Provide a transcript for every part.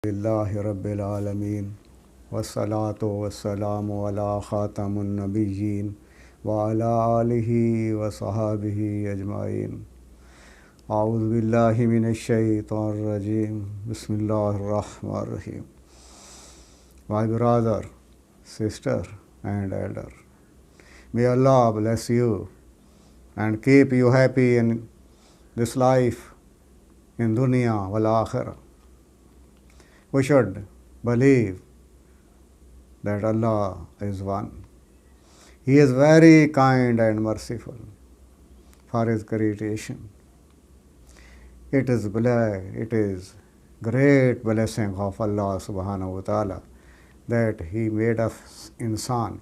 लिल्लाहि रब्बिल आलमीन वस्सलातु वस्सलामु अला ख़ातमुन नबिय्यीन व अला आलिहि व सहाबिहि अजमाइन। आऊज़ु बिल्लाहि मिनश शैतानिर रजीम। बिस्मिल्लाहिर रहमानिर रहीम। My brother, sister and elder, may Allah bless you and keep you happy in this life, in dunya wal akhirah. We should believe that Allah is one. He is very kind and merciful for His creation. It is great blessing of Allah subhanahu wa ta'ala that He made us insan.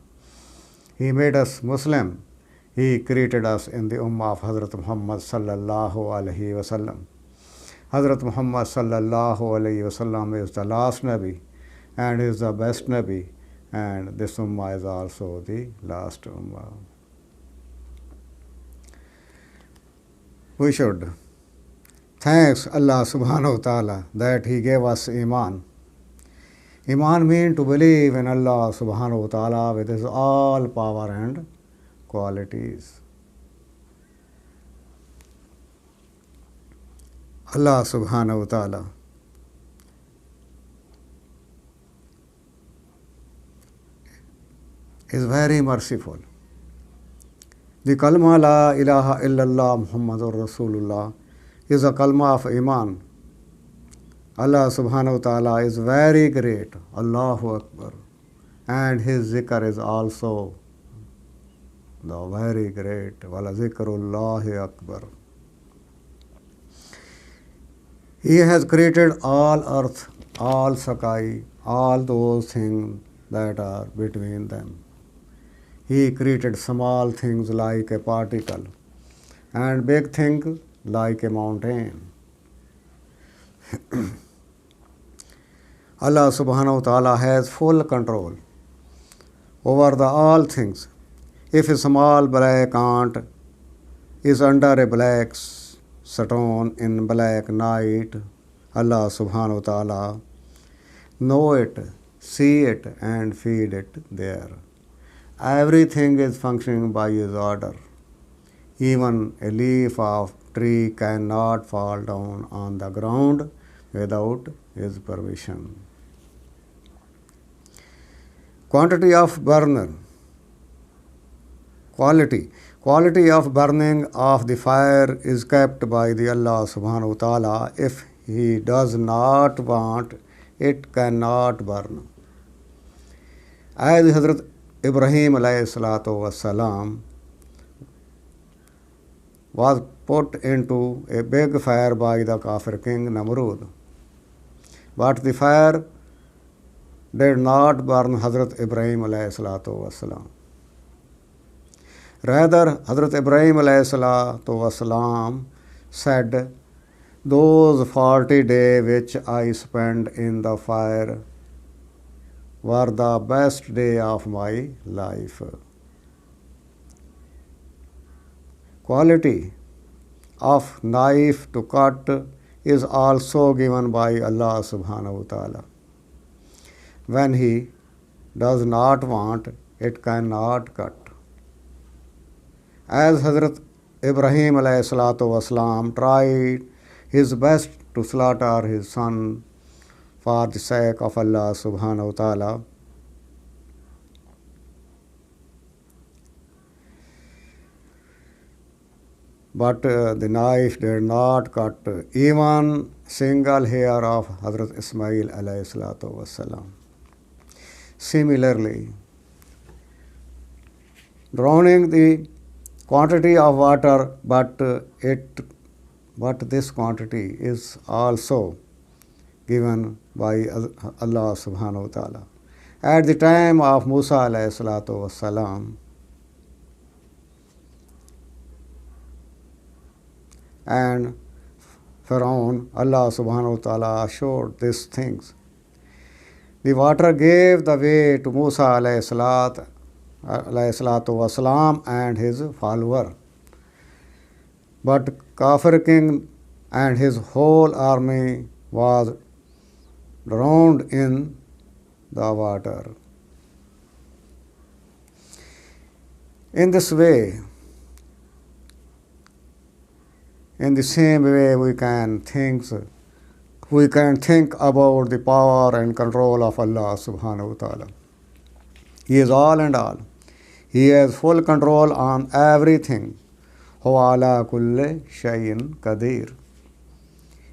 He made us Muslim. He created us in the ummah of Hazrat Muhammad sallallahu alaihi wasallam. Hazrat Muhammad sallallahu alaihi wasallam is the last Nabi and is the best Nabi, and this ummah is also the last ummah. We should thanks Allah subhanahu wa ta'ala that He gave us Iman. Iman means to believe in Allah subhanahu wa ta'ala with His all power and qualities. Allah subhanahu wa ta'ala is very merciful. The kalma la ilaha illallah Muhammadur Rasulullah is a kalma of Iman. Allah subhanahu wa ta'ala is very great, Allahu Akbar, and His zikr is also the very great, wala zikrullahi akbar. He has created all earth, all sky, all those things that are between them. He created small things like a particle and big things like a mountain. Allah subhanahu wa ta'ala has full control over the all things. If a small black ant is under a black stone in black night, Allah subhanahu wa ta'ala know it, see it and feed it there. Everything is functioning by His order. Even a leaf of tree cannot fall down on the ground without His permission. Quality of burning of burning of the fire is kept by the Allah subhanahu wa ta'ala. If He does not want, it cannot burn. As Hazrat Ibrahim alayhi salatu wassalam was put into a big fire by the Kafir king Namrud, but the fire did not burn Hazrat Ibrahim alayhi salatu wassalam. Rather, Hazrat Ibrahim alayhi salatu wassalam said, those 40 days which I spent in the fire were the best day of my life. Quality of knife to cut is also given by Allah subhanahu wa ta'ala. When He does not want, it cannot cut. As Hazrat Ibrahim alayhi salatu wasalam tried his best to slaughter his son for the sake of Allah subhanahu wa ta'ala, but the knife did not cut even single hair of Hazrat Ismail alayhi salatu wasalam. Similarly, drowning the quantity of water, but this quantity is also given by Allah subhanahu wa ta'ala. At the time of Musa alayhi salatu wassalam, and Pharaoh, Allah subhanahu wa ta'ala showed these things. The water gave the way to Musa alayhi salatu wasalam and his follower. But Kafir king and his whole army was drowned in the water. In this way, in the same way, we can think about the power and control of Allah subhanahu wa ta'ala. He is all and all. He has full control on everything. Huwa ala kulli shay'in qadir.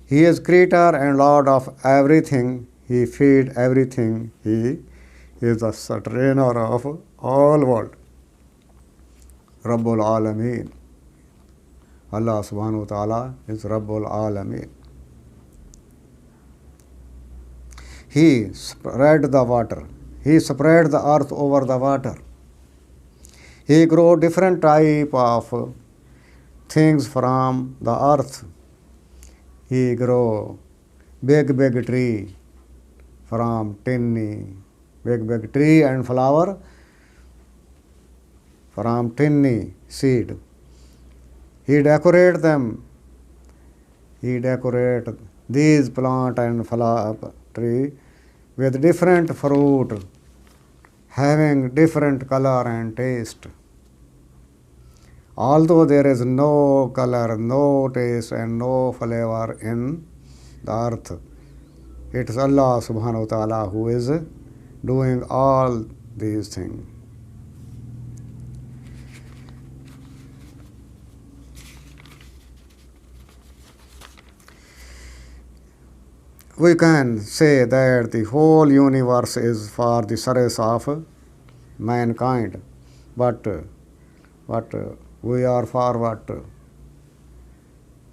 He is creator and lord of everything. He feeds everything. He is the sustainer of all world. Rabbul Alameen. Allah subhanahu wa ta'ala is Rabbul Alameen. He spread the water. He spread the earth over the water. He grew different type of things from the earth. He grow big tree from tiny, big tree and flower from tiny seed. He decorate them. He decorate these plant and flower tree with different fruit, having different color and taste. Although there is no color, no taste and no flavor in the earth, it is Allah subhanahu wa ta'ala who is doing all these things. We can say that the whole universe is for the service of mankind, but we are for what?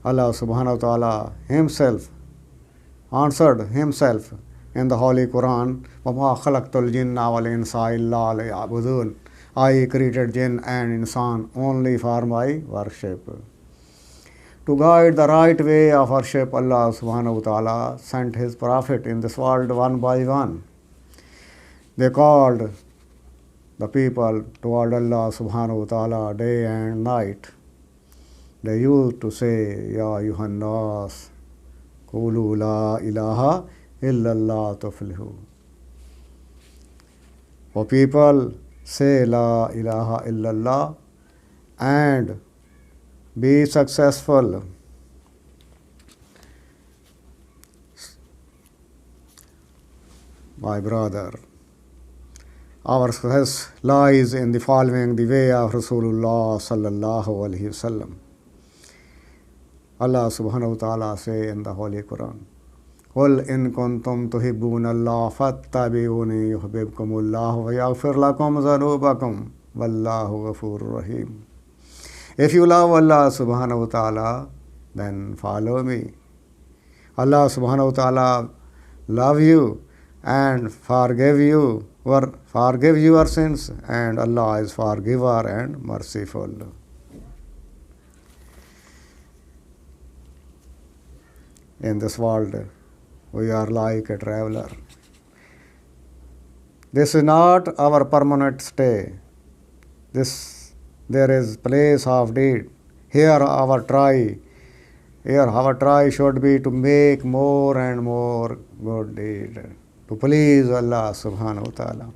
Allah subhanahu wa ta'ala himself answered himself in the Holy Quran, وَمَا خَلَقْتُ الْجِنَّ وَالْإِنسَ إِلَّا لِيَعْبُدُونَ. I created jinn and insan only for my worship. To guide the right way of worship, Allah subhanahu wa ta'ala sent his prophet in this world one by one. They called the people toward Allah subhanahu wa ta'ala day and night. They used to say, Ya ayyuhan nas, qulu la ilaha illallah tuflihu. O people, say la ilaha illallah and be successful. My brother, our success lies in the following the way of Rasulullah sallallahu alaihi wasallam. Allah subhanahu wa ta'ala say in the Holy Quran, قُلْ إِن كُنْتُمْ تُحِبُّونَ اللَّهَ فَاتَّبِعُونِي يُحْبِبْكُمُ اللَّهُ وَيَغْفِرْ لَكُمْ ذُنُوبَكُمْ وَاللَّهُ غَفُورٌ رَحِيمٌ. If you love Allah subhanahu wa ta'ala, then follow me. Allah subhanahu wa ta'ala love you and forgive you or forgive your sins, and Allah is forgiver and merciful. In this world, we are like a traveler. This is not our permanent stay. There is place of deed. Here our try should be to make more and more good deed, to please Allah subhanahu wa ta'ala.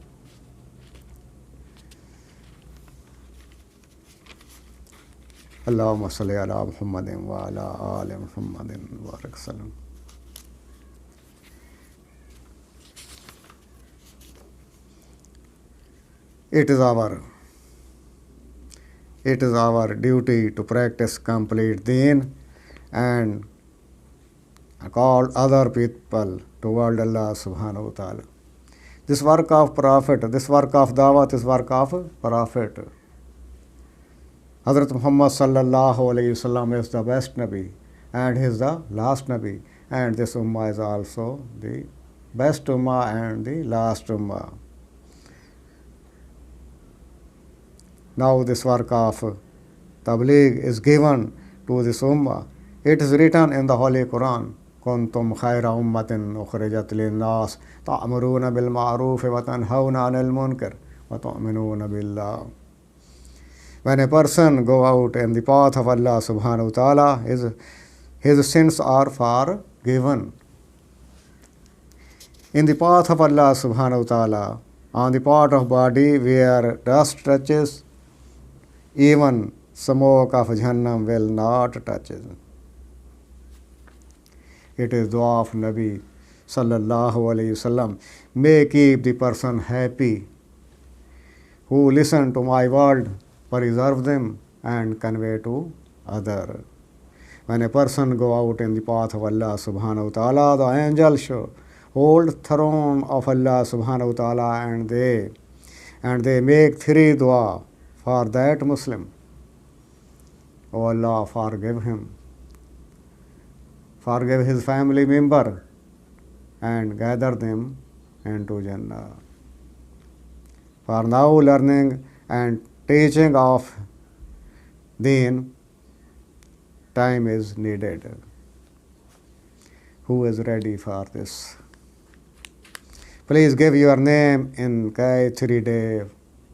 Allahumma salli ala Muhammadin wa ala ali Muhammadin wa barik sallam. It is our duty to practice complete deen and call other people toward Allah subhanahu wa ta'ala. This work of Prophet, this work of Dawat is work of Prophet. Hazrat Muhammad sallallahu alayhi wasallam is the best Nabi and he is the last Nabi, and this Ummah is also the best Ummah and the last Ummah. Now this work of Tabligh is given to this Ummah. It is written in the Holy Quran, كنتم خير أمة أخرجت للناس تأمرون بالمعروف وتنهون عن المنكر وتؤمنون بالله. When a person go out in the path of Allah subhanahu wa ta'ala, his sins are forgiven. in the path of Allah subhanahu wa ta'ala, on the part of body where dust touches, even smoke of Jahannam will not touch it. It is dua of Nabi sallallahu alayhi wasallam. May keep the person happy who listen to my word, preserve them and convey to other. When a person go out in the path of Allah subhanahu wa ta'ala, the angels show hold throne of Allah subhanahu wa ta'ala, and they make three dua for that Muslim. O Allah, forgive him, forgive his family member, and gather them into Jannah. For now, learning and teaching of Deen, time is needed. Who is ready for this? Please give your name in 3 day,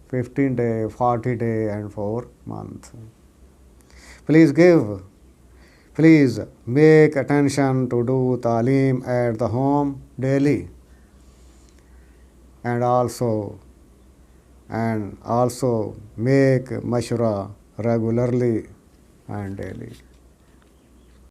15 day, 40 day and 4 month. Please give. Please make attention to do talim at the home daily, and also make mashra regularly and daily.